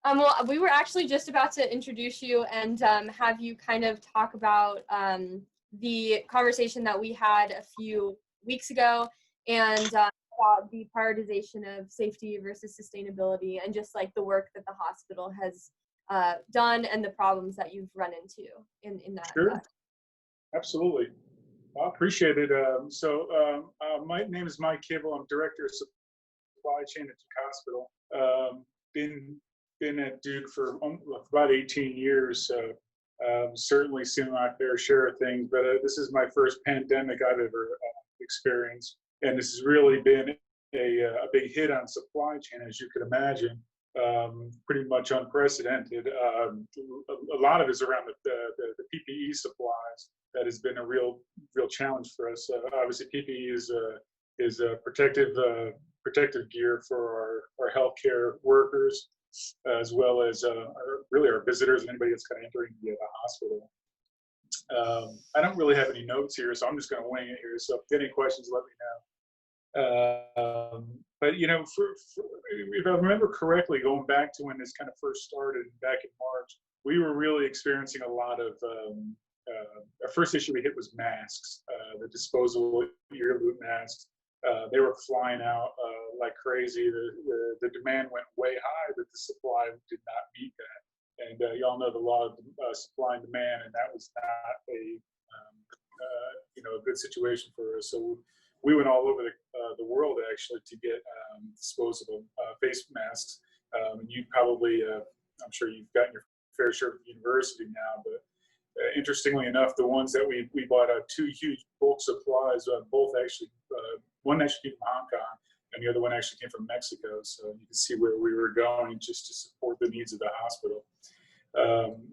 Well, we were actually just about to introduce you and have you kind of talk about the conversation that we had a few weeks ago and about the prioritization of safety versus sustainability and just like the work that the hospital has done and the problems that you've run into in that. Sure, absolutely. I appreciate it. My name is Mike Kibble. I'm Director of Supply Chain at Duke Hospital. Been at Duke for about 18 years, so certainly seen my fair share of things, but this is my first pandemic I've ever experienced, and this has really been a big hit on supply chain, as you could imagine. Pretty much unprecedented. A lot of it is around the PPE supplies. That has been a real challenge for us. Obviously, PPE is a protective gear for our healthcare workers, as well as our visitors and anybody that's kind of entering the hospital. I don't really have any notes here, so I'm just going to wing it here. So if you have any questions, let me know. But you know, if I remember correctly, going back to when this kind of first started back in March, we were really experiencing a lot of our first issue we hit was masks, the disposable ear loop masks. They were flying out like crazy. The demand went way high, but the supply did not meet that. And y'all know the law of supply and demand, and that was not a good situation for us. So we went all over the world actually to get disposable face masks. And you probably, I'm sure you've gotten your fair share of university now, but interestingly enough, the ones that we bought two huge bulk supplies, both actually, one actually came from Hong Kong and the other one actually came from Mexico. So you can see where we were going just to support the needs of the hospital.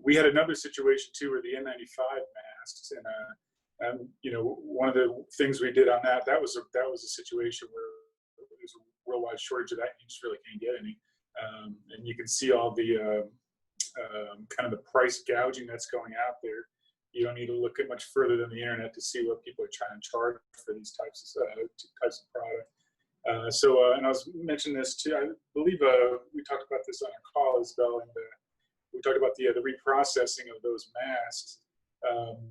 We had another situation too where the N95 masks, and one of the things we did on that was a situation where there's a worldwide shortage of that, and you just really can't get any. And you can see all the kind of the price gouging that's going out there. You don't need to look at much further than the internet to see what people are trying to charge for these types of product. And I was mentioning this too. I believe we talked about this on our call, Isabel, and we talked about the reprocessing of those masks,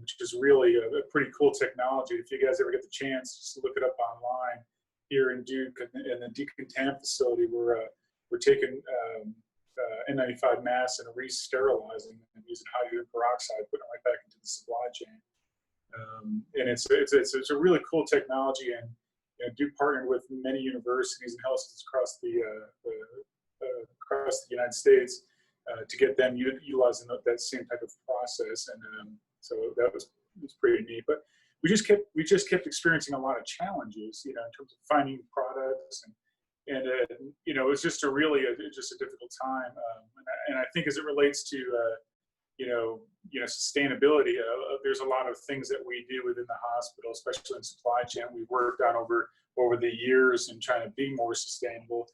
which is really a pretty cool technology. If you guys ever get the chance, just look it up online. Here in Duke, in the decontam facility, we're taking N95 masks and re-sterilizing them using hydrogen peroxide, putting them right back into the supply chain. And it's a really cool technology, and Duke partnered with many universities and health systems across the United States to get them utilizing that same type of process, and so that was pretty neat. But we just kept experiencing a lot of challenges, in terms of finding products, and it was just a difficult time. And I think as it relates to sustainability, there's a lot of things that we do within the hospital, especially in supply chain, we've worked on over the years and trying to be more sustainable.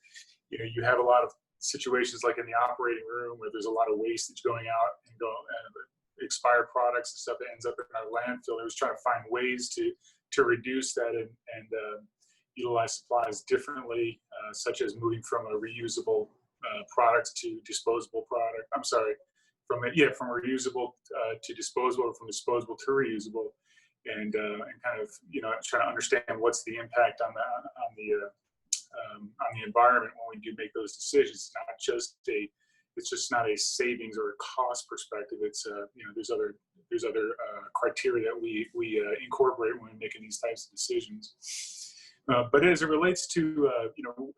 You have a lot of situations like in the operating room where there's a lot of wastage going out and expired products and stuff that ends up in our landfill. I was trying to find ways to reduce that and utilize supplies differently, such as moving from a reusable product to disposable product. I'm sorry, from reusable to disposable, or from disposable to reusable, and kind of trying to understand what's the impact on the environment when we do make those decisions. It's just not a savings or a cost perspective. It's there's other criteria that we incorporate when we're making these types of decisions. But as it relates to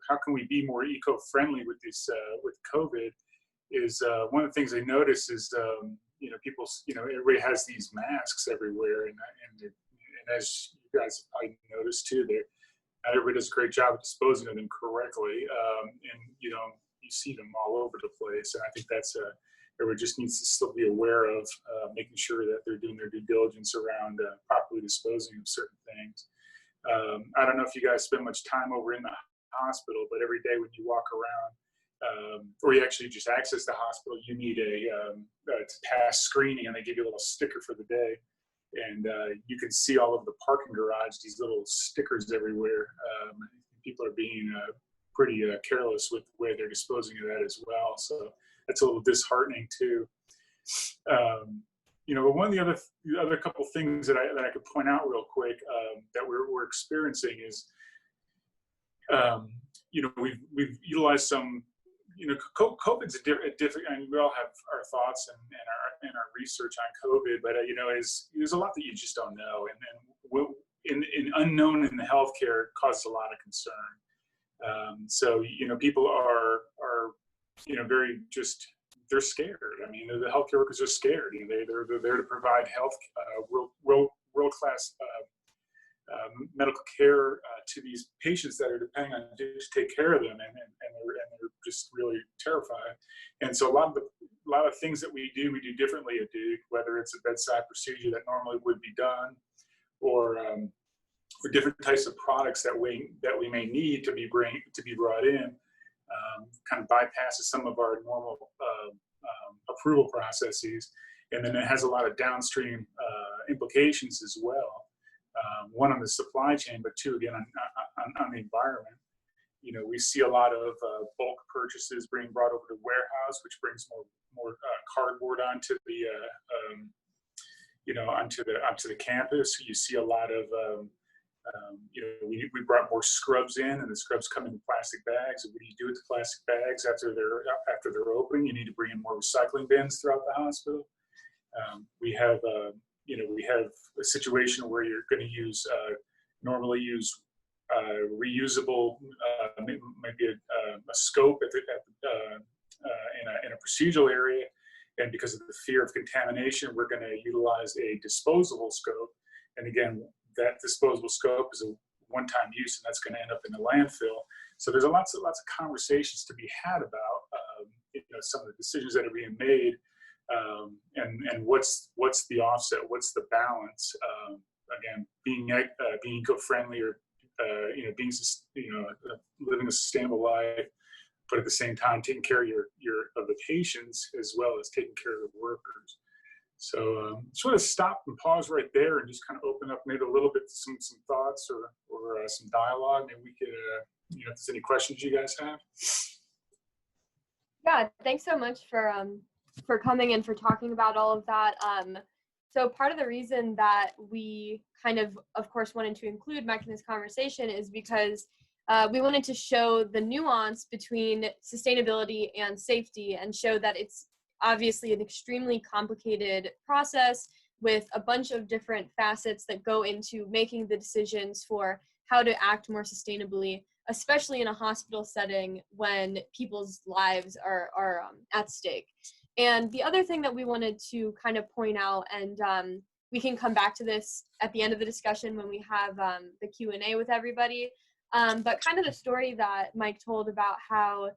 how can we be more eco-friendly with this with COVID, is one of the things I notice is people everybody has these masks everywhere, and as you guys have probably noticed too, not everybody does a great job of disposing of them correctly, and you see them all over the place. And I think that's everybody just needs to still be aware of making sure that they're doing their due diligence around properly disposing of certain things. I don't know if you guys spend much time over in the hospital, but every day when you walk around, or you actually just access the hospital, you need to pass screening, and they give you a little sticker for the day. And you can see all over the parking garage these little stickers everywhere. People are being pretty careless with the way they're disposing of that as well. So that's a little disheartening too. But one of the other couple things that I could point out real quick that we're experiencing is, we've utilized some, COVID's a different, and we all have our thoughts and our research on COVID, but there's a lot that you just don't know, and in unknown in the healthcare causes a lot of concern. So people are very just, they're scared. I mean, the healthcare workers are scared. They're there to provide health, world-class medical care to these patients that are depending on to take care of them, and they're just really terrified. And so a lot of things that we do differently at Duke, whether it's a bedside procedure that normally would be done, or different types of products that we may need to be brought in, kind of bypasses some of our normal approval processes, and then it has a lot of downstream implications as well. One on the supply chain, but two again on the environment. We see a lot of bulk purchases being brought over to warehouse, which brings more cardboard onto the campus. You see a lot of we brought more scrubs in, and the scrubs come in plastic bags. And what do you do with the plastic bags after they're open? You need to bring in more recycling bins throughout the hospital. We have a situation where you're going to normally use reusable, maybe a scope in a procedural area, and because of the fear of contamination, we're going to utilize a disposable scope. And again, that disposable scope is a one-time use, and that's going to end up in the landfill. So there's lots of conversations to be had about some of the decisions that are being made, and what's the offset, what's the balance. Again, being eco-friendly, or living a sustainable life, but at the same time taking care of of the patients as well as taking care of the workers. So sort of stop and pause right there and just kind of open up maybe a little bit some thoughts or some dialogue. Maybe we could, if there's any questions you guys have. Yeah, thanks so much for coming and for talking about all of that. So part of the reason that we kind of course, wanted to include Mike in this conversation is because we wanted to show the nuance between sustainability and safety, and show that it's obviously an extremely complicated process with a bunch of different facets that go into making the decisions for how to act more sustainably, especially in a hospital setting when people's lives are at stake. And the other thing that we wanted to kind of point out, and we can come back to this at the end of the discussion when we have the Q&A with everybody, but kind of the story that Mike told about how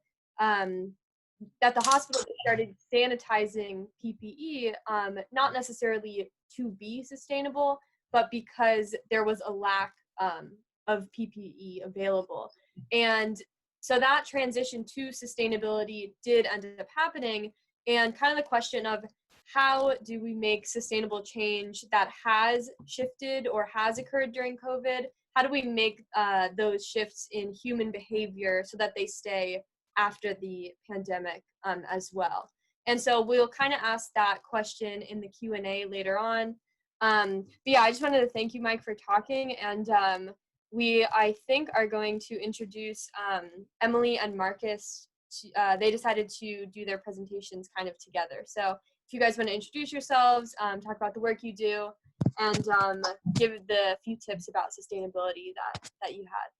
that the hospital started sanitizing PPE, not necessarily to be sustainable, but because there was a lack of PPE available. And so that transition to sustainability did end up happening. And kind of the question of how do we make sustainable change that has shifted or has occurred during COVID? How do we make those shifts in human behavior so that they stay after the pandemic as well? And so we'll kind of ask that question in the Q&A later on. But yeah, I just wanted to thank you, Mike, for talking. And we, I think, are going to introduce Emily and Marcus. They decided to do their presentations kind of together. So if you guys want to introduce yourselves, talk about the work you do, and give the few tips about sustainability that you had.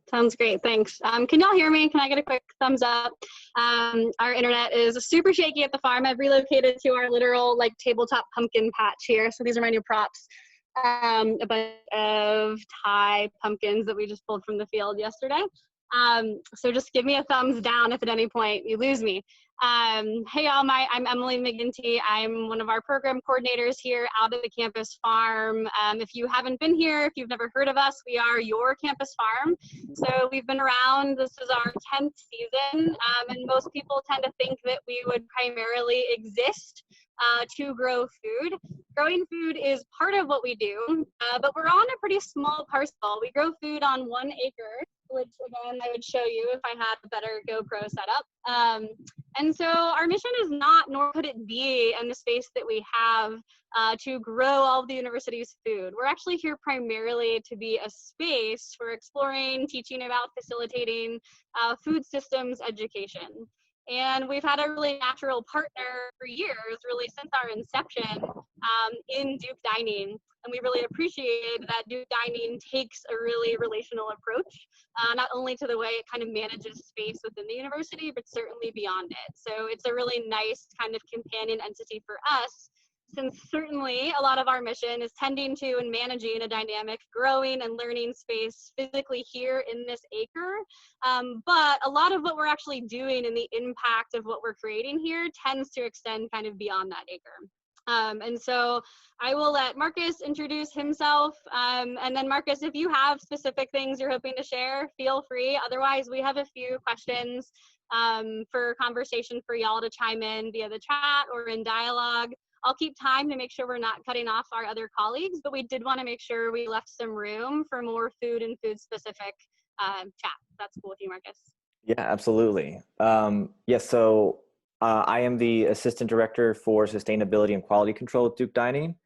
Sounds great, thanks. Can y'all hear me? Can I get a quick thumbs up? Our internet is super shaky at the farm. I've relocated to our literal tabletop pumpkin patch here. So these are my new props. A bunch of Thai pumpkins that we just pulled from the field yesterday. So just give me a thumbs down if at any point you lose me. Hey y'all, I'm Emily McGinty. I'm one of our program coordinators here out at the campus farm. If you haven't been here, if you've never heard of us, we are your campus farm. So we've been around, this is our 10th season, and most people tend to think that we would primarily exist to grow food. Growing food is part of what we do, but we're on a pretty small parcel. We grow food on 1 acre, which again, I would show you if I had a better GoPro setup. And so our mission is not, nor could it be, in the space that we have to grow all of the university's food. We're actually here primarily to be a space for exploring, teaching about, facilitating food systems education. And we've had a really natural partner for years, really since our inception, in Duke Dining. And we really appreciated that Duke Dining takes a really relational approach, not only to the way it kind of manages space within the university, but certainly beyond it. So it's a really nice kind of companion entity for us, since certainly a lot of our mission is tending to and managing a dynamic growing and learning space physically here in this acre. But a lot of what we're actually doing and the impact of what we're creating here tends to extend kind of beyond that acre. And so I will let Marcus introduce himself. And then Marcus, if you have specific things you're hoping to share, feel free. Otherwise, we have a few questions for conversation for y'all to chime in via the chat or in dialogue. I'll keep time to make sure we're not cutting off our other colleagues, but we did want to make sure we left some room for more food and food specific chat. That's cool with you, Marcus. Yeah, absolutely. So I am the Assistant Director for Sustainability and Quality Control at Duke Dining.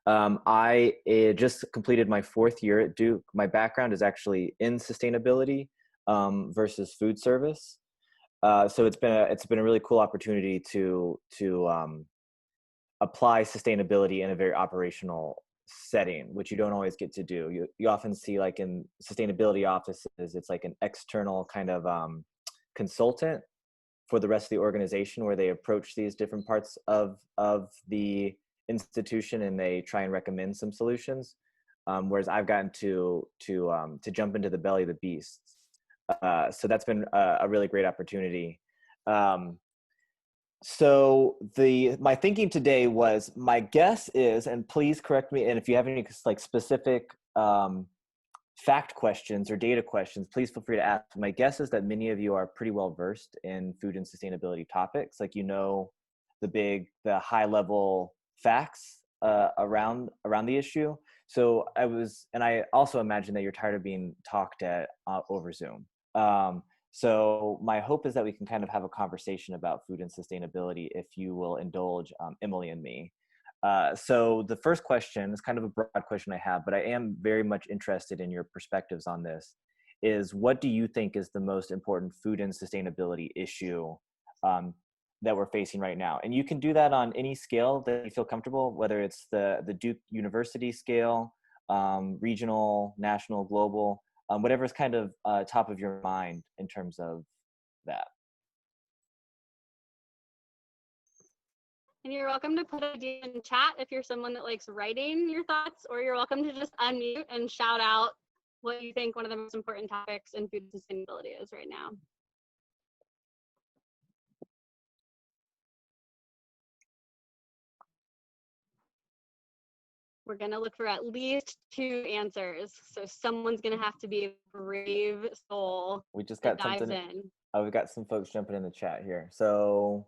I just completed my 4th year at Duke. My background is actually in sustainability versus food service. So it's been a really cool opportunity to apply sustainability in a very operational setting, which you don't always get to do. You often see, like in sustainability offices, it's like an external kind of consultant for the rest of the organization, where they approach these different parts of the institution and they try and recommend some solutions. Whereas I've gotten to jump into the belly of the beast. So that's been a really great opportunity. So my thinking today was, my guess is, and please correct me, and if you have any like specific fact questions or data questions, please feel free to ask. My guess is that many of you are pretty well versed in food and sustainability topics. Like, the high level facts around the issue. So I also imagine that you're tired of being talked at over Zoom. So my hope is that we can kind of have a conversation about food and sustainability, if you will indulge Emily and me. So the first question is kind of a broad question I have, but I am very much interested in your perspectives on this, is what do you think is the most important food and sustainability issue that we're facing right now? And you can do that on any scale that you feel comfortable, whether it's the Duke University scale, regional, national, global, whatever is kind of top of your mind in terms of that. And you're welcome to put a D in chat if you're someone that likes writing your thoughts, or you're welcome to just unmute and shout out what you think one of the most important topics in food sustainability is right now. We're gonna look for at least 2 answers. So someone's gonna have to be a brave soul. We just got something in. Oh, we've got some folks jumping in the chat here. So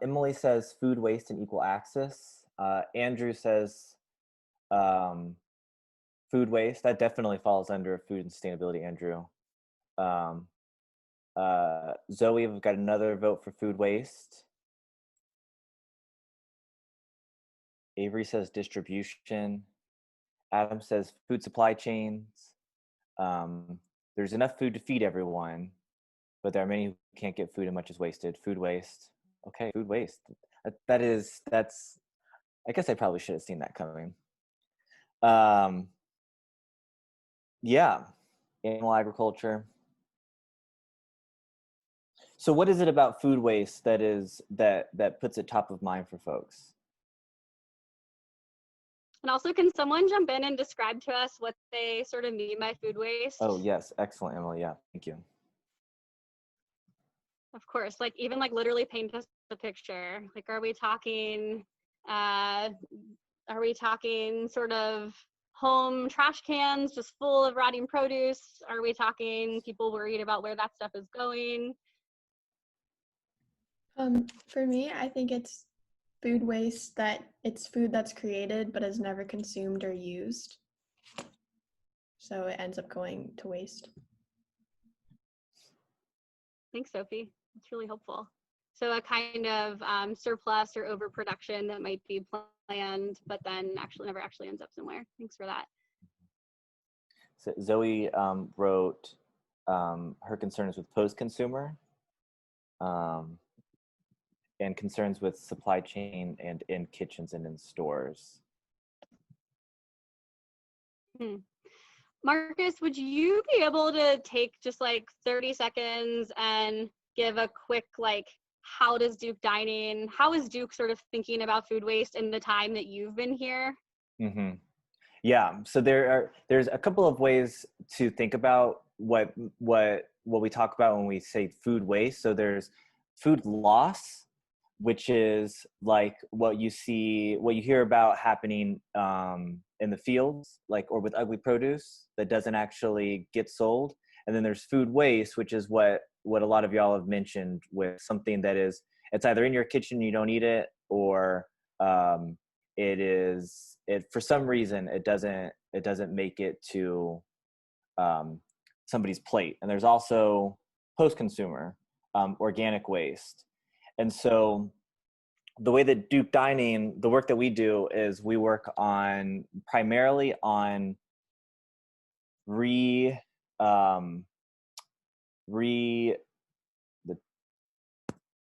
Emily says food waste and equal access. Andrew says food waste. That definitely falls under food and sustainability, Andrew. Zoe, we've got another vote for food waste. Avery says distribution. Adam says food supply chains. There's enough food to feed everyone, but there are many who can't get food and much is wasted. Food waste. Okay, food waste. That's. I guess I probably should have seen that coming. Yeah, animal agriculture. So what is it about food waste that puts it top of mind for folks? And also, can someone jump in and describe to us what they sort of mean by food waste? Oh, yes. Excellent, Emily. Yeah, thank you. Of course, like even like literally paint us a picture. Like, are we talking sort of home trash cans just full of rotting produce? Are we talking people worried about where that stuff is going? For me, I think it's food waste it's food that's created but is never consumed or used. So it ends up going to waste. Thanks, Sophie. That's really helpful. So a kind of surplus or overproduction that might be planned, but then actually never actually ends up somewhere. Thanks for that. So Zoe wrote her concerns with post-consumer and concerns with supply chain and in kitchens and in stores. Marcus, would you be able to take just like 30 seconds and give a quick, like, how is Duke sort of thinking about food waste in the time that you've been here? Mm-hmm. Yeah, so there's a couple of ways to think about what we talk about when we say food waste. So there's food loss, which is like what you hear about happening in the fields, like, or with ugly produce that doesn't actually get sold. And then there's food waste, which is what a lot of y'all have mentioned, with something that it's either in your kitchen, you don't eat it, or it for some reason it doesn't make it to somebody's plate. And there's also post-consumer organic waste. And so the way that Duke Dining, the work that we do is we work primarily on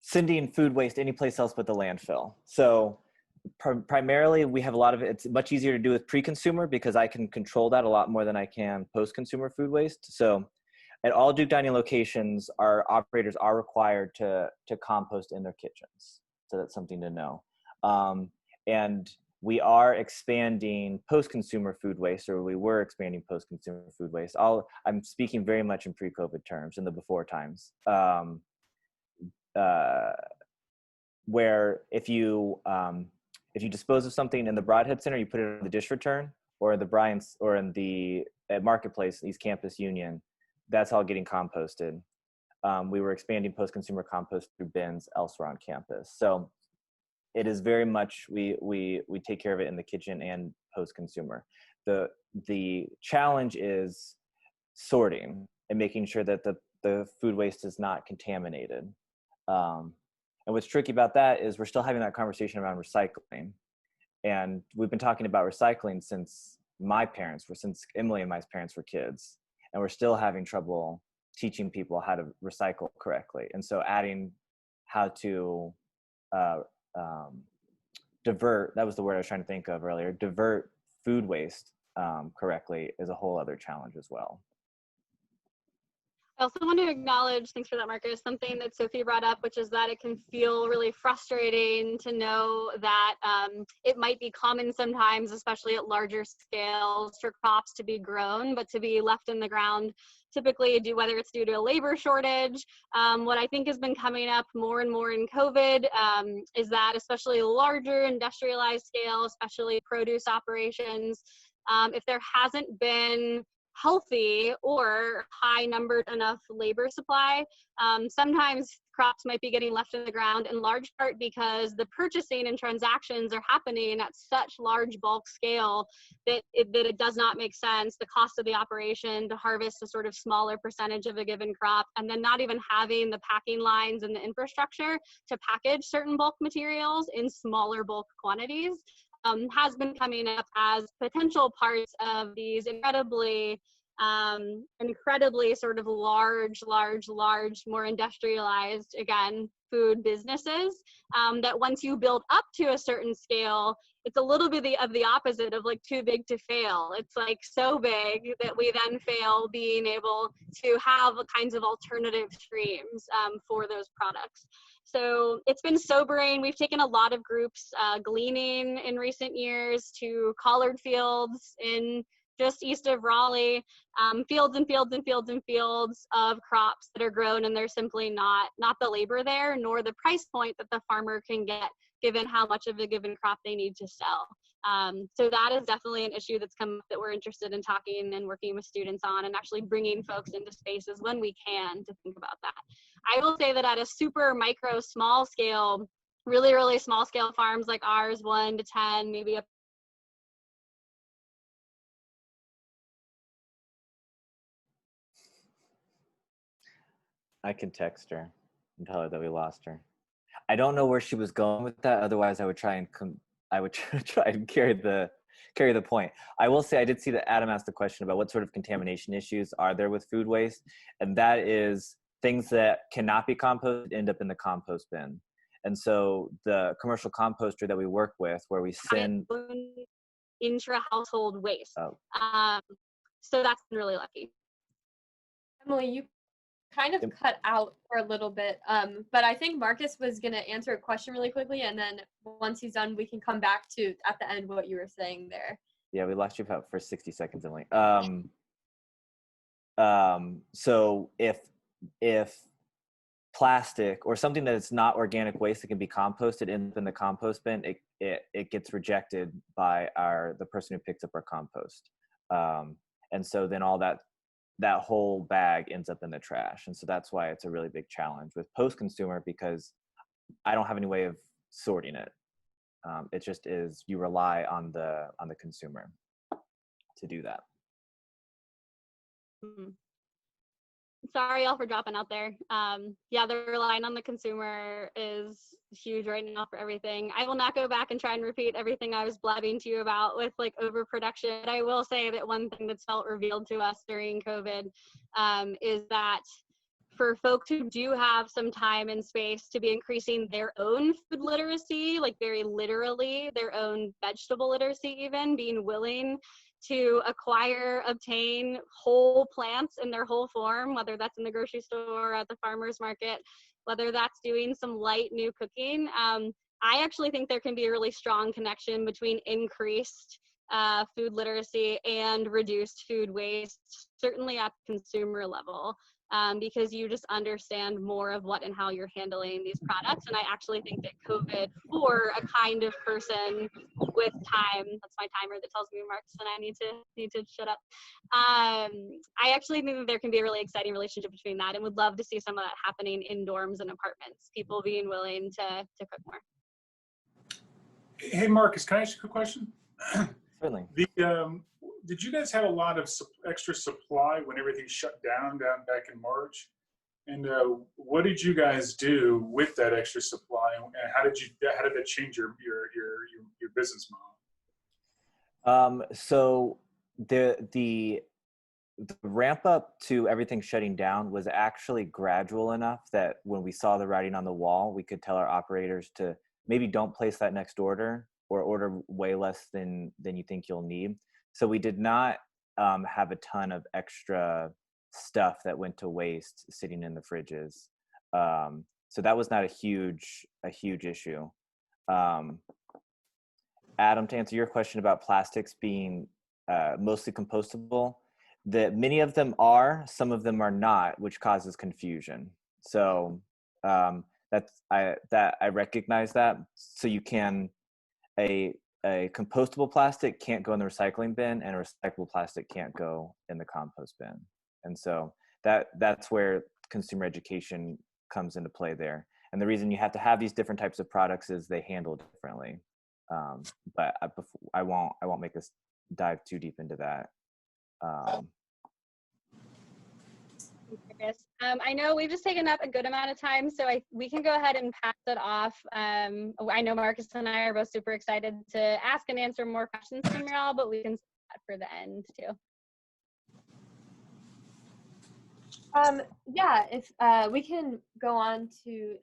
sending food waste any place else but the landfill. So primarily we have a lot of it. It's much easier to do with pre-consumer because I can control that a lot more than I can post-consumer food waste. So at all Duke Dining locations, our operators are required to compost in their kitchens. So that's something to know. And we are expanding post-consumer food waste, or we were expanding post-consumer food waste. I'm speaking very much in pre-COVID terms, in the before times, where if you dispose of something in the Broadhead Center, you put it on the dish return, or in the Bryant's, or in the Marketplace, East Campus Union, that's all getting composted. We were expanding post-consumer compost through bins elsewhere on campus. So it is very much, we take care of it in the kitchen and post-consumer. The challenge is sorting and making sure that the food waste is not contaminated. And what's tricky about that is we're still having that conversation around recycling. And we've been talking about recycling since Emily and my parents were kids. And we're still having trouble teaching people how to recycle correctly. And so adding how to divert, that was the word I was trying to think of earlier, divert food waste correctly is a whole other challenge as well. I also want to acknowledge, thanks for that, Marcus, something that Sophie brought up, which is that it can feel really frustrating to know that it might be common sometimes, especially at larger scales, for crops to be grown, but to be left in the ground, typically whether it's due to a labor shortage. What I think has been coming up more and more in COVID is that especially larger industrialized scale, especially produce operations, if there hasn't been healthy or high numbered enough labor supply, sometimes crops might be getting left in the ground, in large part because the purchasing and transactions are happening at such large bulk scale that it does not make sense, the cost of the operation, to harvest a sort of smaller percentage of a given crop, and then not even having the packing lines and the infrastructure to package certain bulk materials in smaller bulk quantities. Has been coming up as potential parts of these incredibly sort of large, more industrialized, again, food businesses, that once you build up to a certain scale, it's a little bit of the opposite of like too big to fail. It's like so big that we then fail being able to have kinds of alternative streams for those products. So it's been sobering. We've taken a lot of groups gleaning in recent years to collard fields in just east of Raleigh, fields and fields and fields and fields of crops that are grown, and there's simply not the labor there, nor the price point that the farmer can get given how much of a given crop they need to sell. So that is definitely an issue that's come up that we're interested in talking and working with students on, and actually bringing folks into spaces when we can to think about that. I will say that at a super micro small scale, really small scale farms like ours, 1 to 10, maybe up. I can text her and tell her that we lost her. I don't know where she was going with that. Otherwise, I would try and try and carry the point. I will say I did see that Adam asked the question about what sort of contamination issues are there with food waste, and that is things that cannot be composted end up in the compost bin. And so the commercial composter that we work with, where we send intra-household waste. Oh. So that's been really lucky. Emily, you kind of cut out for a little bit, but I think Marcus was going to answer a question really quickly, and then once he's done, we can come back to, at the end, what you were saying there. Yeah, we lost you for 60 seconds, Emily. So if plastic or something that is not organic waste that can be composted in the compost bin, it gets rejected by the person who picks up our compost. And so then all that whole bag ends up in the trash. And so that's why it's a really big challenge with post-consumer, because I don't have any way of sorting it. It just is, you rely on the consumer to do that. Mm-hmm. Sorry y'all for dropping out there. Yeah, the relying on the consumer is huge right now for everything. I will not go back and try and repeat everything I was blabbing to you about with like overproduction. I will say that one thing that's felt revealed to us during COVID is that for folks who do have some time and space to be increasing their own food literacy, like very literally their own vegetable literacy, even being willing to obtain whole plants in their whole form, whether that's in the grocery store or at the farmer's market, whether that's doing some light new cooking. I actually think there can be a really strong connection between increased food literacy and reduced food waste, certainly at the consumer level. Because you just understand more of what and how you're handling these products. And I actually think that COVID, for a kind of person with time, that's my timer that tells me, Marcus, and I need to shut up. I actually think that there can be a really exciting relationship between that, and would love to see some of that happening in dorms and apartments, people being willing to cook more. Hey, Marcus, can I ask you a quick question? Certainly. Did you guys have a lot of extra supply when everything shut down back in March? And what did you guys do with that extra supply? And how did that change your business model? So the ramp up to everything shutting down was actually gradual enough that when we saw the writing on the wall, we could tell our operators to maybe don't place that next order, or order way less than you think you'll need. So we did not have a ton of extra stuff that went to waste sitting in the fridges. So that was not a huge issue. Adam, to answer your question about plastics being mostly compostable, that many of them are, some of them are not, which causes confusion. So I recognize that. So you can a compostable plastic can't go in the recycling bin, and a recyclable plastic can't go in the compost bin. And so that's where consumer education comes into play there. And the reason you have to have these different types of products is they handle differently. But I won't make us dive too deep into that. I know we've just taken up a good amount of time, so we can go ahead and pass it off. I know Marcus and I are both super excited to ask and answer more questions from y'all, but we can save that for the end too. Yeah, if we can go on to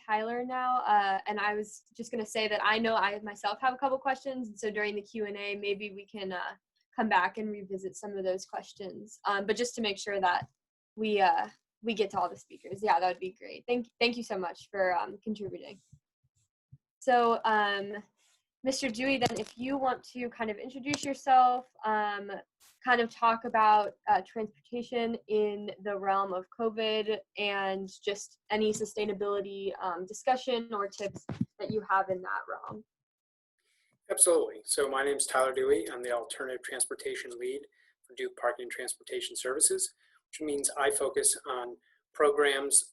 Tyler now, and I was just going to say that I know I myself have a couple questions, and so during the Q&A, maybe we can come back and revisit some of those questions. But just to make sure that we get to all the speakers, yeah, that would be great. Thank you so much for contributing. So, Mr. Dewey, then if you want to kind of introduce yourself, kind of talk about transportation in the realm of COVID, and just any sustainability discussion or tips that you have in that realm. Absolutely. So my name is Tyler Dewey. I'm the Alternative Transportation Lead for Duke Parking and Transportation Services, which means I focus on programs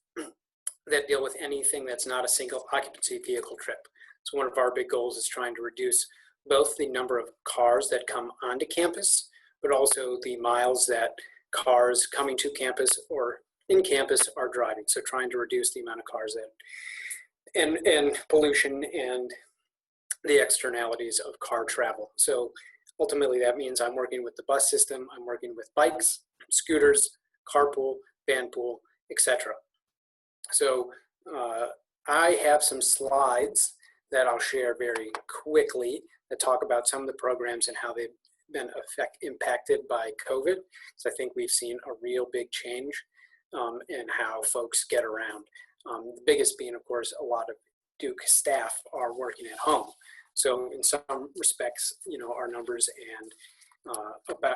that deal with anything that's not a single occupancy vehicle trip. So one of our big goals is trying to reduce both the number of cars that come onto campus, but also the miles that cars coming to campus or in campus are driving. So trying to reduce the amount of cars and pollution and the externalities of car travel. So ultimately that means I'm working with the bus system, I'm working with bikes, scooters, carpool, vanpool, etc. So I have some slides that I'll share very quickly that talk about some of the programs and how they've been impacted by COVID. So I think we've seen a real big change in how folks get around. The biggest being, of course, a lot of Duke staff are working at home. So in some respects, you know, our numbers and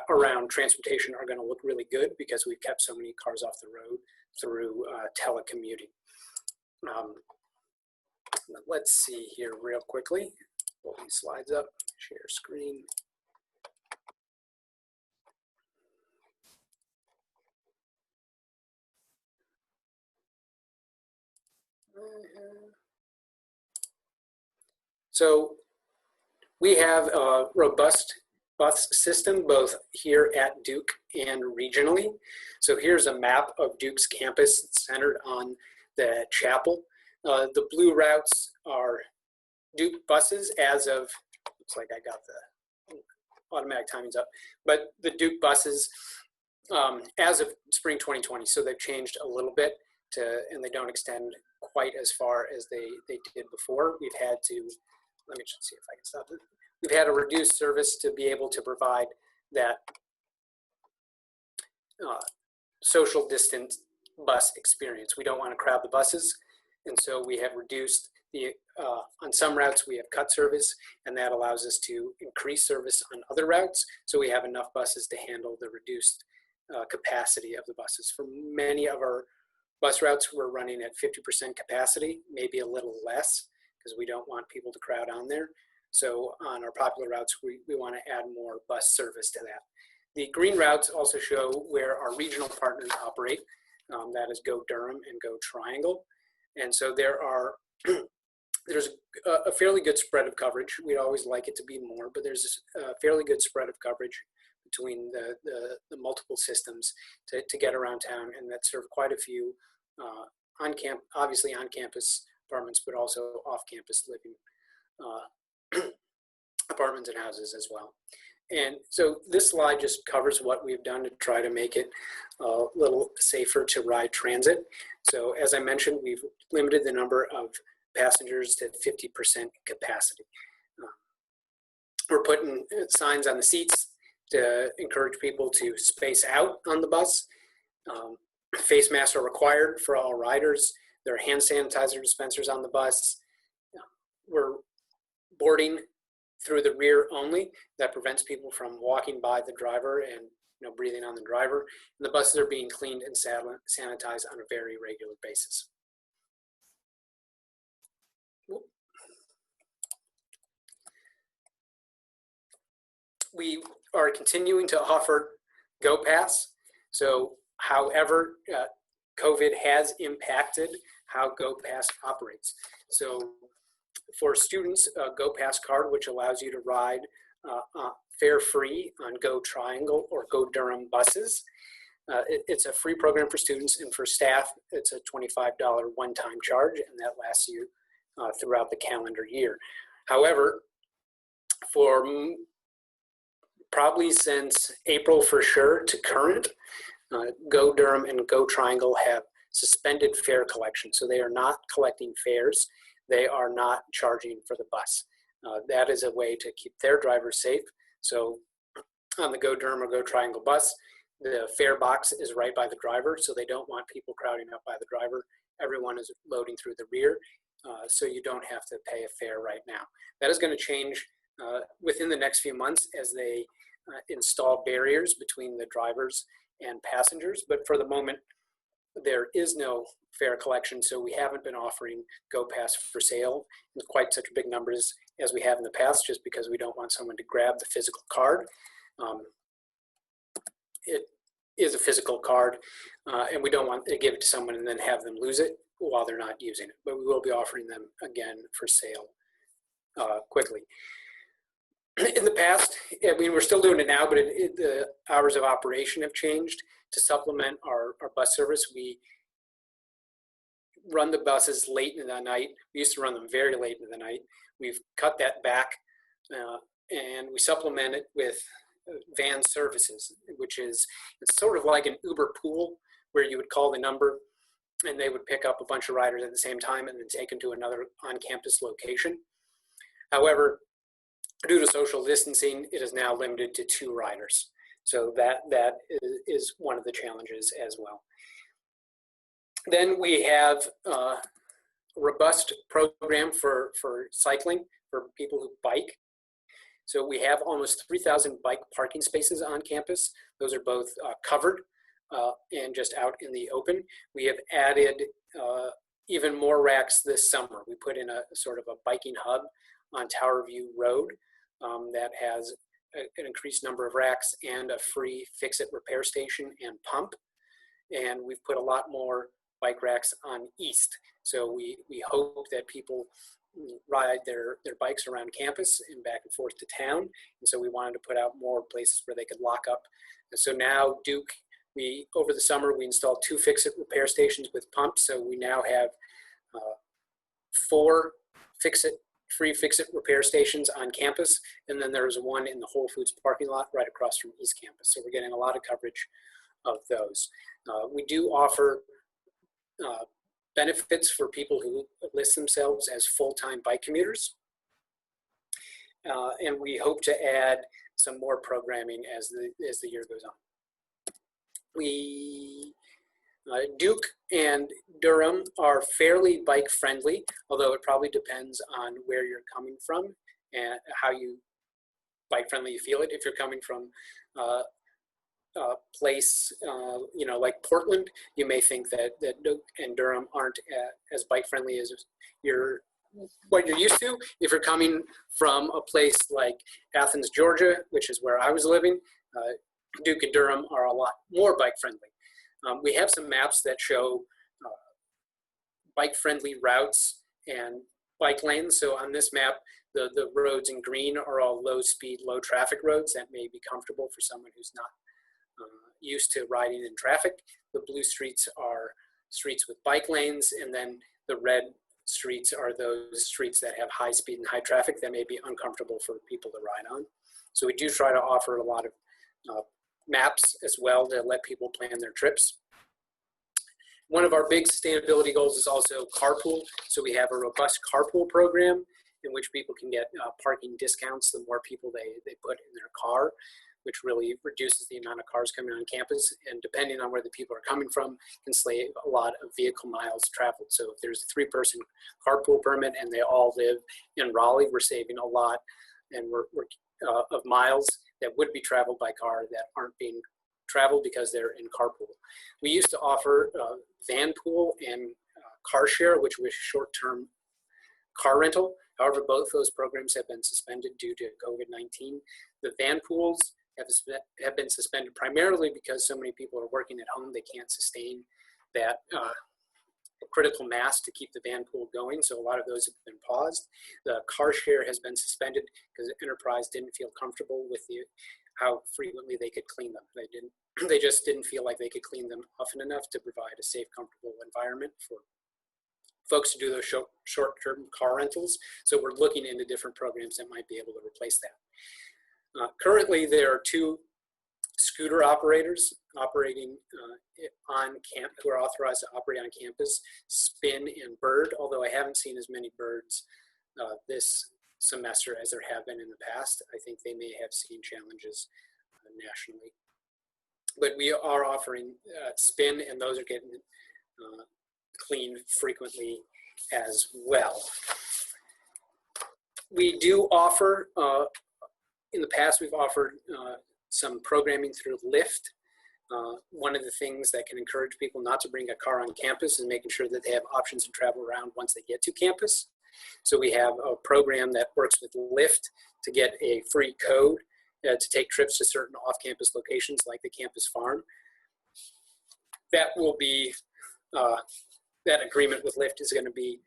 around transportation are going to look really good because we've kept so many cars off the road through telecommuting. Let's see here real quickly. Pull these slides up, share screen. So we have a robust bus system both here at Duke and regionally. So here's a map of Duke's campus centered on the chapel. The blue routes are Duke buses as of, looks like I got the automatic timings up, but the Duke buses as of spring 2020. So they've changed a little bit and they don't extend quite as far as they did before. We've had to, let me just see if I can stop it. We've had a reduced service to be able to provide that social distance bus experience. We don't want to crowd the buses, and so we have reduced the, on some routes we have cut service, and that allows us to increase service on other routes, so we have enough buses to handle the reduced capacity of the buses. For many of our bus routes, we're running at 50% capacity, maybe a little less, because we don't want people to crowd on there. So on our popular routes, we want to add more bus service to that. The green routes also show where our regional partners operate. That is Go Durham and Go Triangle. And so there's a fairly good spread of coverage. We'd always like it to be more, but there's a fairly good spread of coverage between the multiple systems to get around town, and that serve quite a few obviously on-campus apartments, but also off-campus living apartments and houses as well. And so this slide just covers what we've done to try to make it a little safer to ride transit. So as I mentioned, we've limited the number of passengers to 50% capacity. We're putting signs on the seats to encourage people to space out on the bus. Face masks are required for all riders. There are hand sanitizer dispensers on the bus. We're boarding through the rear only. That prevents people from walking by the driver and breathing on the driver. And the buses are being cleaned and sanitized on a very regular basis. We are continuing to offer GoPass. So however, COVID has impacted how GoPass operates. So for students, a GoPass card, which allows you to ride fare-free on Go Triangle or Go Durham buses. It's a free program for students, and for staff, it's a $25 one-time charge, and that lasts you throughout the calendar year. However, for probably since April for sure to current, Go Durham and Go Triangle have suspended fare collection. So they are not collecting fares. They are not charging for the bus. That is a way to keep their drivers safe. So on the Go Durham or Go Triangle bus, the fare box is right by the driver, so they don't want people crowding up by the driver. Everyone is loading through the rear, so you don't have to pay a fare right now. That is going to change within the next few months as they install barriers between the drivers and passengers, but for the moment, there is no fare collection, so we haven't been offering GoPass for sale in quite such big numbers as we have in the past, just because we don't want someone to grab the physical card. It is a physical card, and we don't want to give it to someone and then have them lose it while they're not using it, but we will be offering them again for sale quickly. In the past, I mean, we're still doing it now, but the hours of operation have changed. To supplement our bus service, we run the buses late in the night. We used to run them very late in the night. We've cut that back, and we supplement it with van services, which is, it's sort of like an Uber pool where you would call the number and they would pick up a bunch of riders at the same time and then take them to another on-campus location. However, due to social distancing, it is now limited to 2 riders. So that is one of the challenges as well. Then we have a robust program for cycling for people who bike. So we have almost 3,000 bike parking spaces on campus. Those are both covered and just out in the open. We have added even more racks this summer. We put in a sort of a biking hub on Tower View Road that has an increased number of racks and a free fix-it repair station and pump. And we've put a lot more bike racks on East. So we hope that people ride their bikes around campus and back and forth to town. And so we wanted to put out more places where they could lock up. And so now Duke, over the summer, we installed 2 fix-it repair stations with pumps. So we now have 4 free fix-it repair stations on campus. And then there's one in the Whole Foods parking lot right across from East Campus. So we're getting a lot of coverage of those. We do offer benefits for people who list themselves as full-time bike commuters. And we hope to add some more programming as the year goes on. Duke and Durham are fairly bike friendly, although it probably depends on where you're coming from and how bike friendly you feel it. If you're coming from a place, like Portland, you may think that Duke and Durham aren't as bike friendly as what you're used to. If you're coming from a place like Athens, Georgia, which is where I was living, Duke and Durham are a lot more bike friendly. We have some maps that show bike friendly routes and bike lanes. So on this map, the roads in green are all low speed, low traffic roads that may be comfortable for someone who's not used to riding in traffic. The blue streets are streets with bike lanes, and then the red streets are those streets that have high speed and high traffic that may be uncomfortable for people to ride on. So we do try to offer a lot of maps as well to let people plan their trips. One of our big sustainability goals is also carpool. So we have a robust carpool program in which people can get parking discounts the more people they put in their car, which really reduces the amount of cars coming on campus, and depending on where the people are coming from, can save a lot of vehicle miles traveled. So if there's a 3-person carpool permit and they all live in Raleigh, we're saving a lot and of miles that would be traveled by car that aren't being traveled because they're in carpool. We used to offer van pool and car share, which was short-term car rental. However, both those programs have been suspended due to COVID-19. The van pools have been suspended primarily because so many people are working at home, they can't sustain that critical mass to keep the van pool going. So a lot of those have been paused. The car share has been suspended because Enterprise didn't feel comfortable with how frequently they could clean them. They just didn't feel like they could clean them often enough to provide a safe, comfortable environment for folks to do those short-term car rentals. So we're looking into different programs that might be able to replace that. Currently, there are 2 scooter operators operating on campus, who are authorized to operate on campus, Spin and Bird, although I haven't seen as many Birds this semester as there have been in the past. I think they may have seen challenges nationally. But we are offering Spin, and those are getting cleaned frequently as well. We do offer, in the past we've offered some programming through Lyft. One of the things that can encourage people not to bring a car on campus is making sure that they have options to travel around once they get to campus. So we have a program that works with Lyft to get a free code to take trips to certain off-campus locations like the campus farm. That will be, that agreement with Lyft is going to be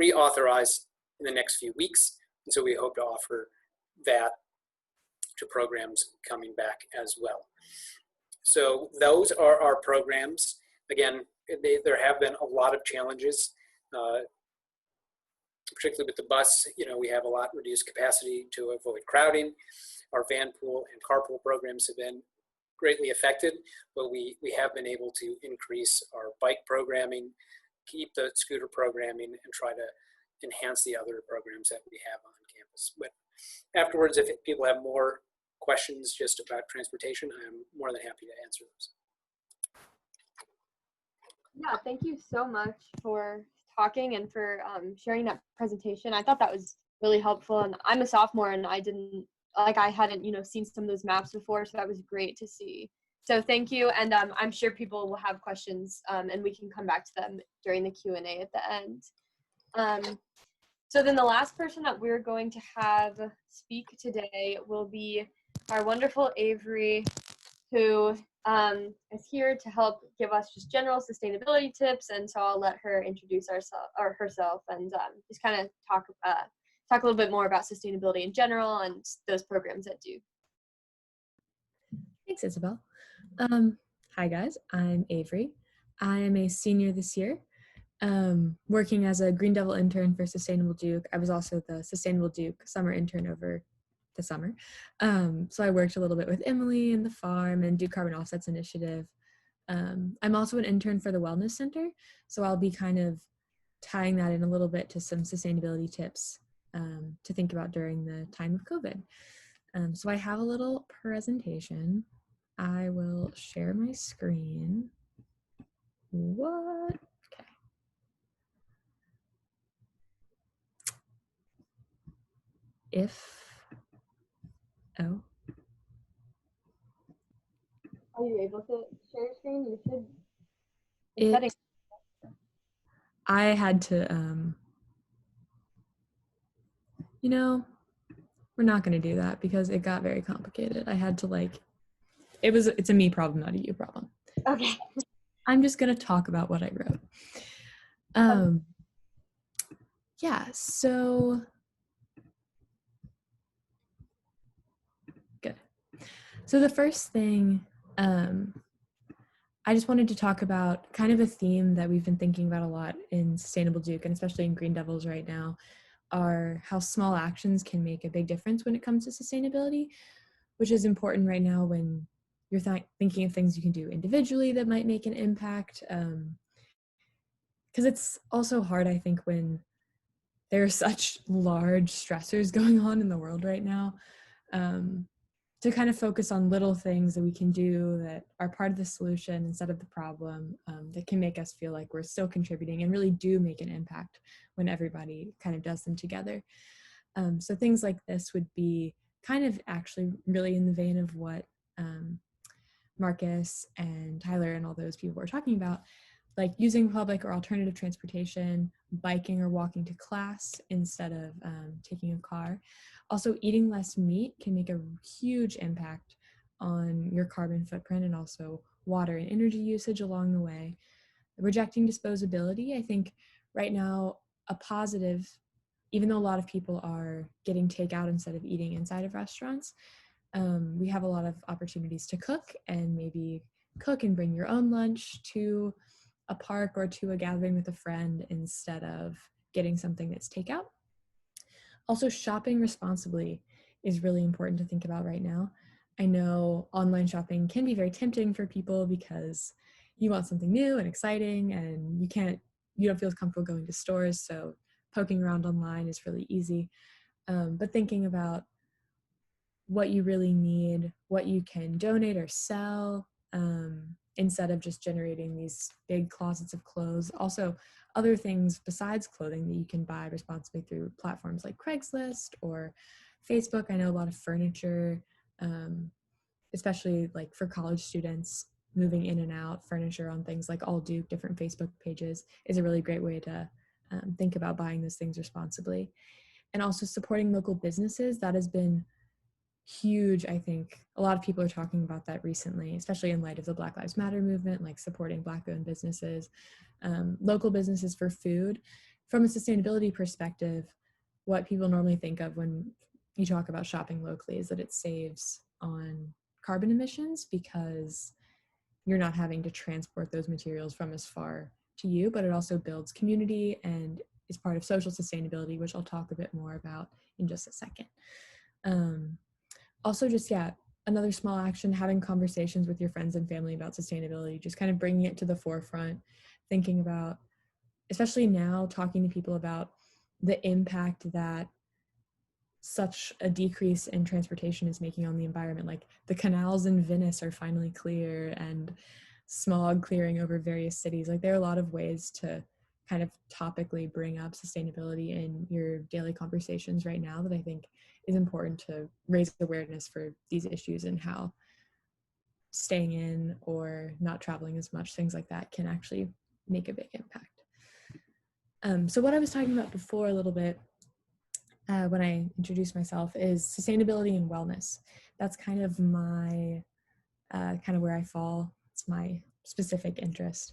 reauthorized in the next few weeks. And so we hope to offer that to programs coming back as well. So those are our programs. Again, there have been a lot of challenges particularly with the bus, we have a lot reduced capacity to avoid crowding. Our van pool and carpool programs have been greatly affected, but we have been able to increase our bike programming, keep the scooter programming, and try to enhance the other programs that we have on campus. But afterwards, if people have more questions just about transportation, I'm more than happy to answer those. Yeah, thank you so much for talking and for sharing that presentation. I thought that was really helpful, and I'm a sophomore and I hadn't seen some of those maps before, so that was great to see. So thank you, and I'm sure people will have questions and we can come back to them during the Q&A at the end. So then the last person that we're going to have speak today will be our wonderful Avery, who is here to help give us just general sustainability tips. And so I'll let her introduce herself and just kind of talk a little bit more about sustainability in general and those programs that do. Thanks, Isabel. Hi guys, I'm Avery. I am a senior this year, working as a Green Devil intern for Sustainable Duke. I was also the Sustainable Duke summer intern over the summer. So I worked a little bit with Emily and the farm and Duke Carbon Offsets Initiative. I'm also an intern for the Wellness Center, so I'll be kind of tying that in a little bit to some sustainability tips to think about during the time of COVID. So I have a little presentation. I will share my screen. What? Okay. Oh. Are you able to share your screen? You should. I had to, we're not going to do that because it got very complicated. I had to it's a me problem, not a you problem. Okay. I'm just going to talk about what I wrote. Yeah, so good. So the first thing, I just wanted to talk about kind of a theme that we've been thinking about a lot in Sustainable Duke, and especially in Green Devils right now, are how small actions can make a big difference when it comes to sustainability, which is important right now when you're thinking of things you can do individually that might make an impact. Because it's also hard, I think, when there are such large stressors going on in the world right now, to kind of focus on little things that we can do that are part of the solution instead of the problem, that can make us feel like we're still contributing and really do make an impact when everybody kind of does them together. So things like this would be kind of actually really in the vein of what Marcus and Tyler and all those people were talking about, like using public or alternative transportation, biking or walking to class instead of taking a car. Also, eating less meat can make a huge impact on your carbon footprint and also water and energy usage along the way. Rejecting disposability, I think right now a positive, even though a lot of people are getting takeout instead of eating inside of restaurants, we have a lot of opportunities to cook and maybe cook and bring your own lunch to a park or to a gathering with a friend instead of getting something that's takeout. Also, shopping responsibly is really important to think about right now. I know online shopping can be very tempting for people because you want something new and exciting and you don't feel as comfortable going to stores, so poking around online is really easy. But thinking about what you really need, what you can donate or sell, instead of just generating these big closets of clothes. Also, other things besides clothing that you can buy responsibly through platforms like Craigslist or Facebook. I know a lot of furniture, especially like for college students, moving in and out, furniture on things like All Duke, different Facebook pages, is a really great way to think about buying those things responsibly. And also supporting local businesses, that has been huge. I think a lot of people are talking about that recently, especially in light of the Black Lives Matter movement, like supporting Black-owned businesses, local businesses for food. From a sustainability perspective, what people normally think of when you talk about shopping locally is that it saves on carbon emissions because you're not having to transport those materials from as far to you, but it also builds community and is part of social sustainability, which I'll talk a bit more about in just a second. Also just, yeah, another small action, having conversations with your friends and family about sustainability, just kind of bringing it to the forefront, thinking about, especially now, talking to people about the impact that such a decrease in transportation is making on the environment. Like the canals in Venice are finally clear and smog clearing over various cities. Like there are a lot of ways to kind of topically bring up sustainability in your daily conversations right now that I think is important to raise awareness for these issues and how staying in or not traveling as much, things like that, can actually make a big impact. So what I was talking about before a little bit when I introduced myself is sustainability and wellness. That's kind of my, kind of where I fall. It's my specific interest.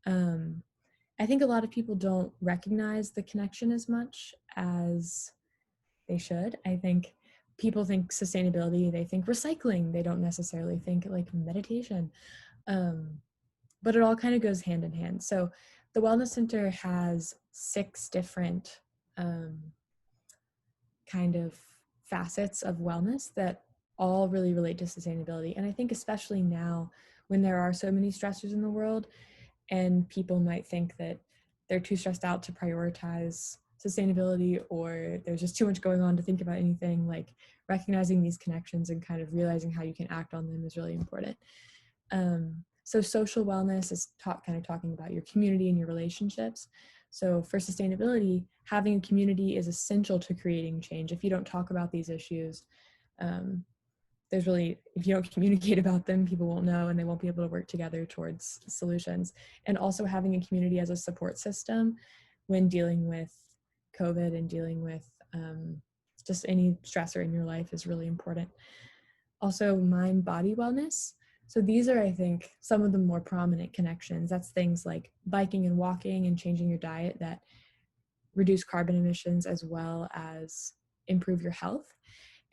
I think a lot of people don't recognize the connection as much as they should. I think people think sustainability, they think recycling, they don't necessarily think like meditation. But it all kind of goes hand in hand. So the Wellness Center has 6 different kind of facets of wellness that all really relate to sustainability. And I think especially now when there are so many stressors in the world and people might think that they're too stressed out to prioritize sustainability or there's just too much going on to think about anything, like recognizing these connections and kind of realizing how you can act on them is really important. So social wellness is kind of talking about your community and your relationships. So for sustainability, having a community is essential to creating change. If you don't talk about these issues, if you don't communicate about them, people won't know and they won't be able to work together towards solutions. And also having a community as a support system when dealing with COVID and dealing with just any stressor in your life is really important. Also, mind-body wellness. So these are, I think, some of the more prominent connections. That's things like biking and walking and changing your diet that reduce carbon emissions as well as improve your health.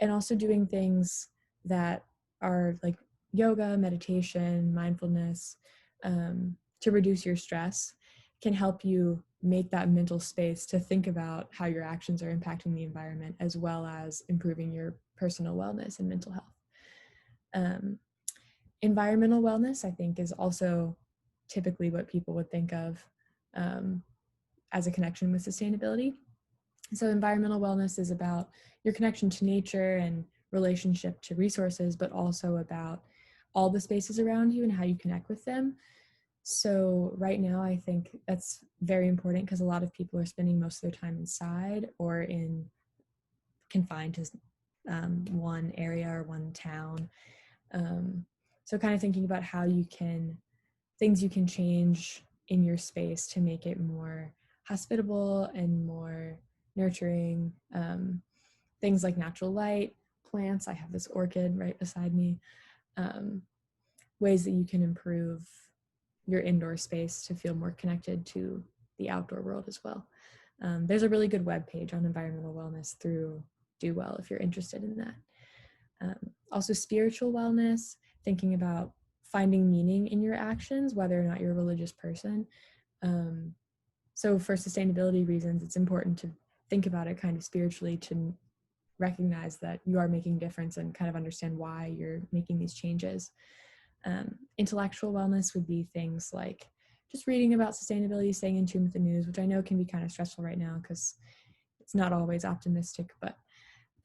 And also doing things that are like yoga, meditation, mindfulness, to reduce your stress can help you make that mental space to think about how your actions are impacting the environment as well as improving your personal wellness and mental health. Environmental wellness, I think, is also typically what people would think of as a connection with sustainability. So environmental wellness is about your connection to nature and relationship to resources, but also about all the spaces around you and how you connect with them. So right now, I think that's very important because a lot of people are spending most of their time inside or confined to one area or one town. So kind of thinking about how things you can change in your space to make it more hospitable and more nurturing. Things like natural light, plants. I have this orchid right beside me. Ways that you can improve your indoor space to feel more connected to the outdoor world as well. There's a really good webpage on environmental wellness through Do Well if you're interested in that. Also spiritual wellness, thinking about finding meaning in your actions, whether or not you're a religious person. So for sustainability reasons, it's important to think about it kind of spiritually to recognize that you are making a difference and kind of understand why you're making these changes. Intellectual wellness would be things like just reading about sustainability, staying in tune with the news, which I know can be kind of stressful right now because it's not always optimistic, but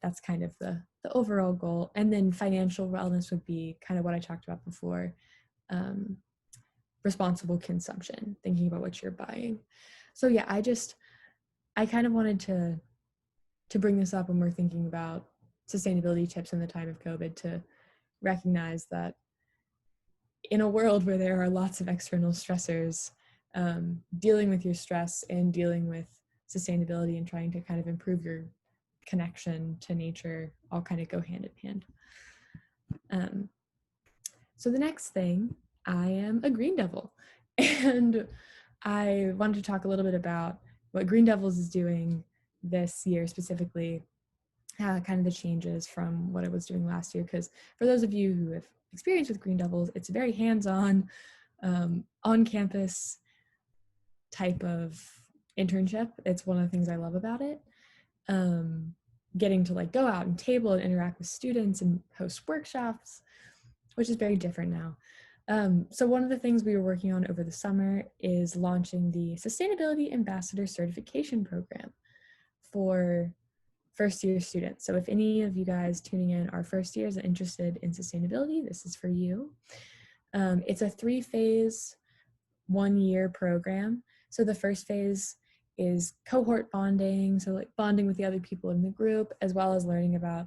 that's kind of the overall goal. And then financial wellness would be kind of what I talked about before, responsible consumption, thinking about what you're buying. So yeah, I kind of wanted to bring this up when we're thinking about sustainability tips in the time of COVID to recognize that in a world where there are lots of external stressors, dealing with your stress and dealing with sustainability and trying to kind of improve your connection to nature all kind of go hand in hand. So the next thing, I am a Green Devil. And I wanted to talk a little bit about what Green Devils is doing this year specifically, kind of the changes from what it was doing last year. Because for those of you who have experience with Green Devils, it's very hands-on, on campus type of internship. It's one of the things I love about it. Getting to like go out and table and interact with students and host workshops, which is very different now. So one of the things we were working on over the summer is launching the Sustainability Ambassador Certification Program for first-year students. So if any of you guys tuning in are first years and interested in sustainability, this is for you. It's a 3-phase, 1-year program. So the first phase is cohort bonding, so like bonding with the other people in the group, as well as learning about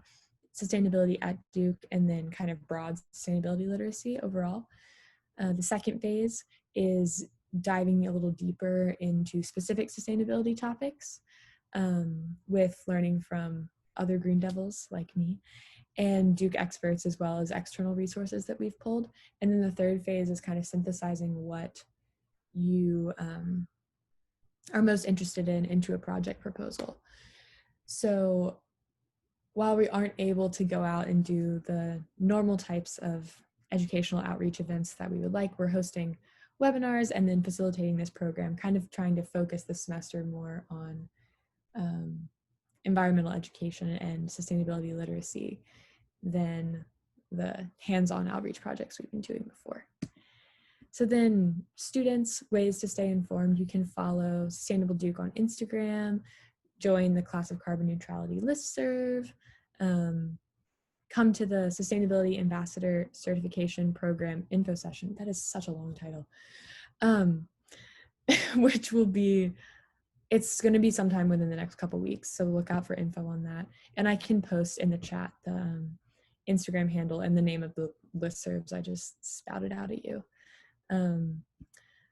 sustainability at Duke and then kind of broad sustainability literacy overall. The second phase is diving a little deeper into specific sustainability topics with learning from other Green Devils like me and Duke experts, as well as external resources that we've pulled. And then the third phase is kind of synthesizing what you are most interested in into a project proposal. So while we aren't able to go out and do the normal types of educational outreach events that we would like, we're hosting webinars and then facilitating this program, kind of trying to focus the semester more on environmental education and sustainability literacy than the hands-on outreach projects we've been doing before. So then students, ways to stay informed, you can follow Sustainable Duke on Instagram, join the Class of Carbon Neutrality listserv, come to the Sustainability Ambassador Certification Program info session. That is such a long title, which will be, it's going to be sometime within the next couple weeks. So look out for info on that. And I can post in the chat the Instagram handle and the name of the listservs I just spouted out at you.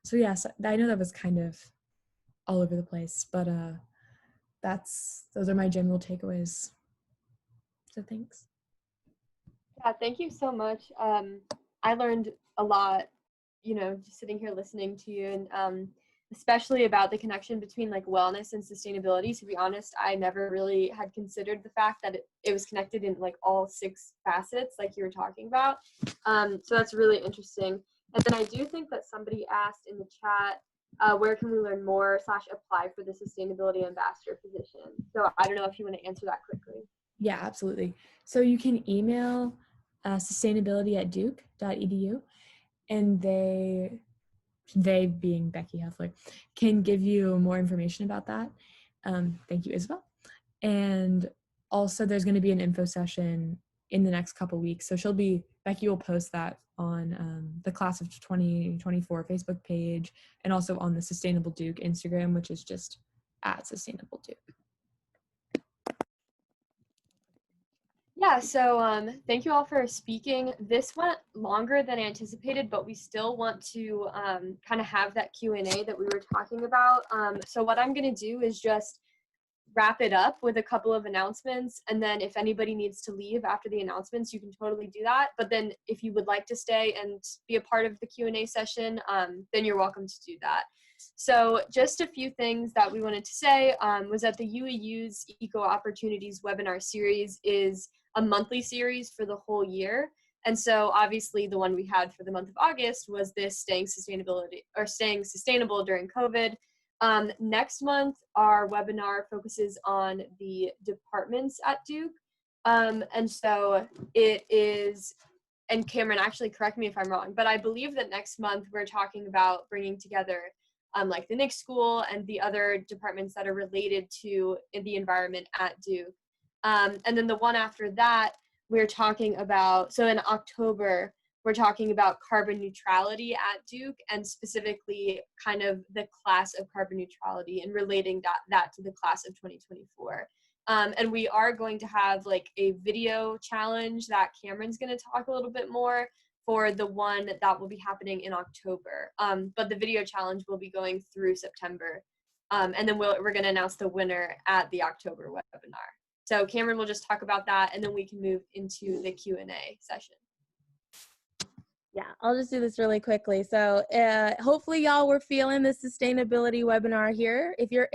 So yes, I know that was kind of all over the place, but those are my general takeaways. So thanks. Yeah, thank you so much. I learned a lot, just sitting here listening to you, and especially about the connection between like wellness and sustainability. To be honest, I never really had considered the fact that it was connected in like all 6 facets like you were talking about. So that's really interesting. And then I do think that somebody asked in the chat, where can we learn more / apply for the Sustainability Ambassador position? So I don't know if you want to answer that quickly. Yeah, absolutely. So you can email sustainability@duke.edu, and they being Becky Heffler, can give you more information about that. Thank you, Isabel. And also there's going to be an info session in the next couple weeks. So Becky will post that on the Class of 2024 Facebook page, and also on the Sustainable Duke Instagram, which is just @Sustainable Duke. Yeah, so thank you all for speaking. This went longer than anticipated, but we still want to kind of have that Q&A that we were talking about. So what I'm going to do is just wrap it up with a couple of announcements, and then if anybody needs to leave after the announcements, you can totally do that. But then if you would like to stay and be a part of the Q&A session, then you're welcome to do that. So just a few things that we wanted to say was that the UEU's Eco Opportunities webinar series is a monthly series for the whole year. And so obviously the one we had for the month of August was this staying sustainable during COVID. Next month, our webinar focuses on the departments at Duke. And so it is, and Cameron, actually correct me if I'm wrong, but I believe that next month we're talking about bringing together like the Nick School and the other departments that are related to the environment at Duke. And then the one after that, we're talking about, so in October, we're talking about carbon neutrality at Duke, and specifically kind of the class of carbon neutrality and relating that to the class of 2024. And we are going to have like a video challenge that Cameron's going to talk a little bit more for the one that will be happening in October. But the video challenge will be going through September. And then we're going to announce the winner at the October webinar. So Cameron will just talk about that, and then we can move into the Q&A session. Yeah, I'll just do this really quickly. So hopefully y'all were feeling the sustainability webinar here. If you're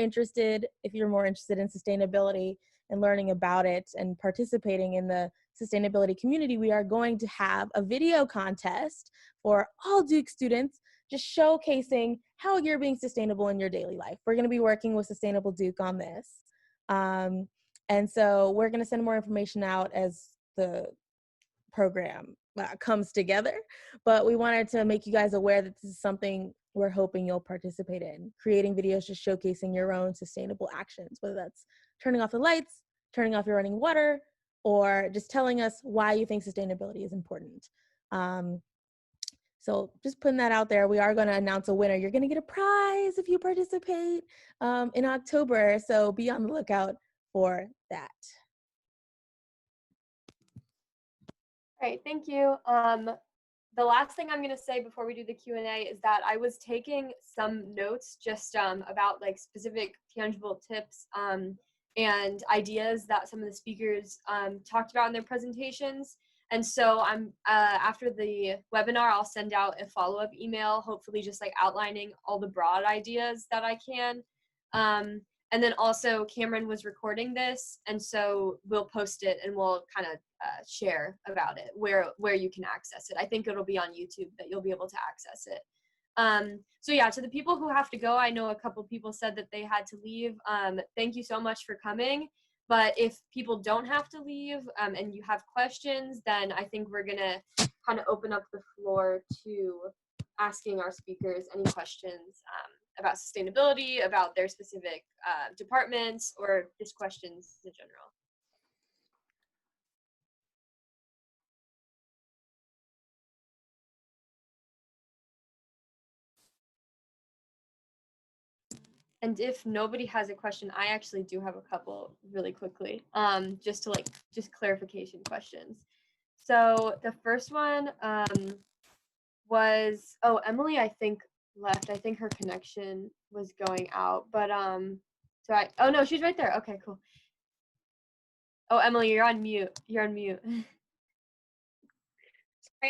more interested in sustainability and learning about it and participating in the sustainability community, we are going to have a video contest for all Duke students, just showcasing how you're being sustainable in your daily life. We're going to be working with Sustainable Duke on this. And so we're going to send more information out as the program comes together. But we wanted to make you guys aware that this is something we're hoping you'll participate in, creating videos just showcasing your own sustainable actions, whether that's turning off the lights, turning off your running water, or just telling us why you think sustainability is important. So just putting that out there. We are going to announce a winner. You're going to get a prize if you participate in October. So be on the lookout for that. All right, thank you. The last thing I'm going to say before we do the Q&A is that I was taking some notes just about like specific tangible tips and ideas that some of the speakers talked about in their presentations. And so I'm after the webinar, I'll send out a follow-up email, hopefully just like outlining all the broad ideas that I can. And then also Cameron was recording this, and so we'll post it and we'll kind of share about it, where you can access it. I think it'll be on YouTube that you'll be able to access it. So yeah, to the people who have to go, I know a couple people said that they had to leave. Thank you so much for coming. But if people don't have to leave and you have questions, then I think we're gonna kind of open up the floor to asking our speakers any questions about sustainability, about their specific departments, or just questions in general. And if nobody has a question, I actually do have a couple really quickly, just clarification questions. So the first one was, oh, Emily, I think left. I think her connection was going out, but oh no, she's right there. Okay, cool. Oh, Emily, you're on mute. You're on mute. Sorry,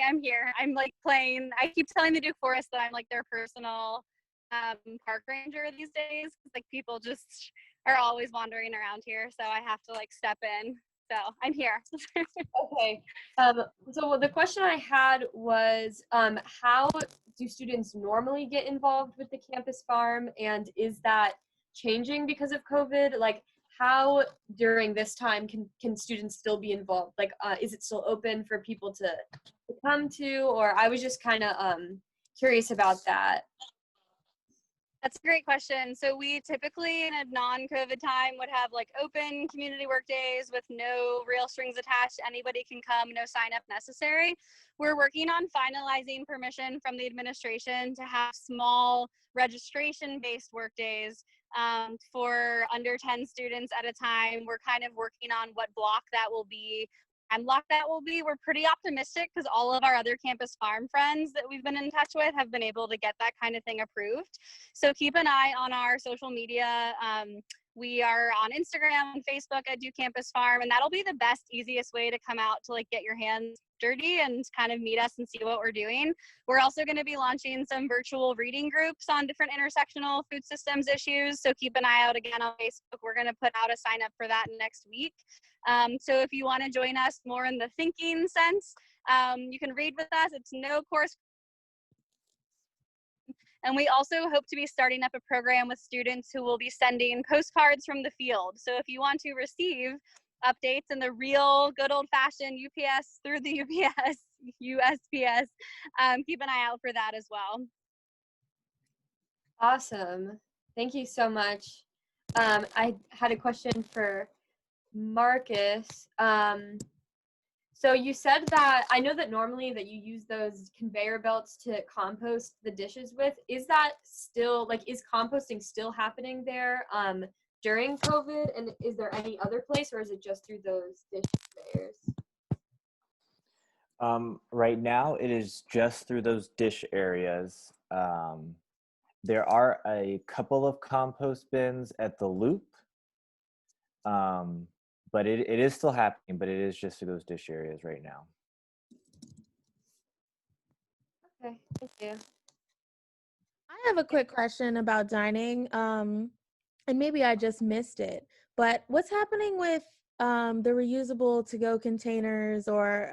I'm here. I'm like playing. I keep telling the Duke Forest that I'm like their personal park ranger these days. Like people just are always wandering around here, so I have to like step in. So I'm here. Okay. So the question I had was, how do students normally get involved with the campus farm, and is that changing because of COVID? Like, how during this time can students still be involved? Like, is it still open for people to come to? Or I was just kind of curious about that. That's a great question. So we typically in a non-COVID time would have like open community work days with no real strings attached. Anybody can come, no sign up necessary. We're working on finalizing permission from the administration to have small registration-based work days for under 10 students at a time. We're kind of working on what block that will be. And block that will be. We're pretty optimistic because all of our other campus farm friends that we've been in touch with have been able to get that kind of thing approved. So keep an eye on our social media. We are on Instagram and Facebook at Duke Campus Farm, and that'll be the best, easiest way to come out to like get your hands dirty and kind of meet us and see what we're doing. We're also going to be launching some virtual reading groups on different intersectional food systems issues. So keep an eye out again on Facebook. We're going to put out a sign up for that next week. So if you want to join us more in the thinking sense, you can read with us. It's no course. And we also hope to be starting up a program with students who will be sending postcards from the field. So if you want to receive updates in the real good old fashioned UPS through the USPS, keep an eye out for that as well. Awesome. Thank you so much. I had a question for Marcus. So you said that, I know that normally that you use those conveyor belts to compost the dishes with. Is that still, like, is composting still happening there during COVID? And is there any other place, or is it just through those dish conveyors? Right now, it is just through those dish areas. There are a couple of compost bins at the loop. But it is still happening, but it is just through those dish areas right now. Okay, thank you. I have a quick question about dining, and maybe I just missed it, But what's happening with the reusable to-go containers or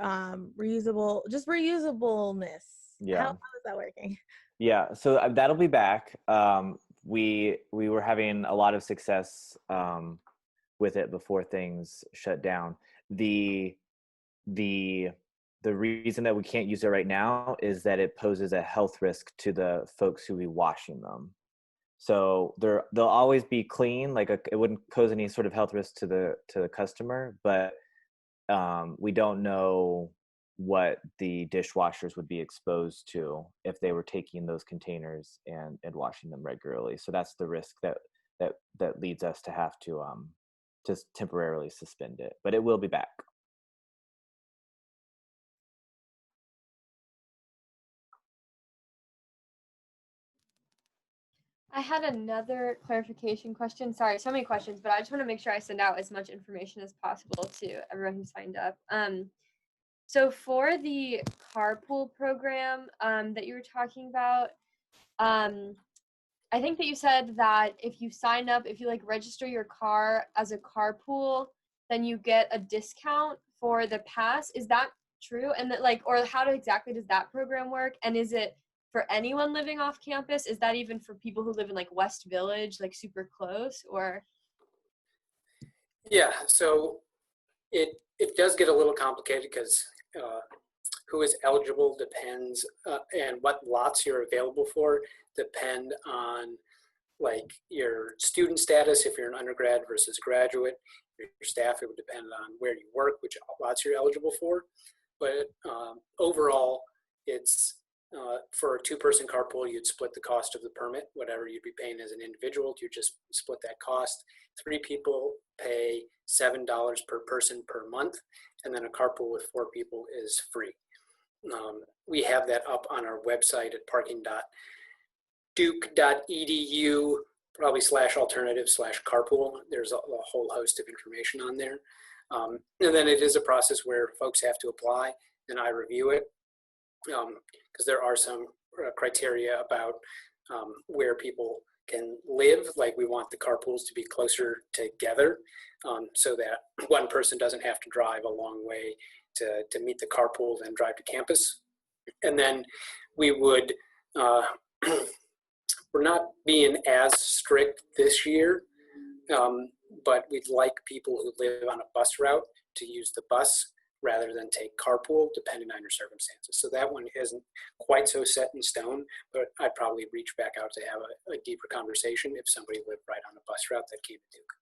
reusableness? Yeah. How is that working? Yeah, so that'll be back. We were having a lot of success with it before things shut down. The reason that we can't use it right now is that it poses a health risk to the folks who be washing them. So they'll always be clean, like it wouldn't pose any sort of health risk to the customer, but we don't know what the dishwashers would be exposed to if they were taking those containers and washing them regularly. So that's the risk that leads us to have to just temporarily suspend it, but it will be back. I had another clarification question. Sorry, so many questions, but I just want to make sure I send out as much information as possible to everyone who signed up. So for the carpool program that you were talking about, I think that you said that if you sign up, if you like register your car as a carpool, then you get a discount for the pass. Is that true? And that or how exactly does that program work? And is it for anyone living off campus? Is that even for people who live in like West Village, like super close, or? Yeah, so it does get a little complicated because who is eligible depends, and what lots you're available for depend on like your student status, if you're an undergrad versus graduate, your staff, it would depend on where you work, which lots you're eligible for. But overall, it's for a two-person carpool, you'd split the cost of the permit. Whatever you'd be paying as an individual, you just split that cost. 3 people pay $7 per person per month, and then a carpool with 4 people is free. We have that up on our website at parking.duke.edu, probably /alternative/carpool. There's a whole host of information on there. And then it is a process where folks have to apply, and I review it, because there are some criteria about where people can live. Like we want the carpools to be closer together, so that one person doesn't have to drive a long way to meet the carpool and drive to campus. And then we would, we're not being as strict this year, but we'd like people who live on a bus route to use the bus rather than take carpool, depending on your circumstances. So that one isn't quite so set in stone, but I'd probably reach back out to have a deeper conversation if somebody lived right on a bus route that came to Duke.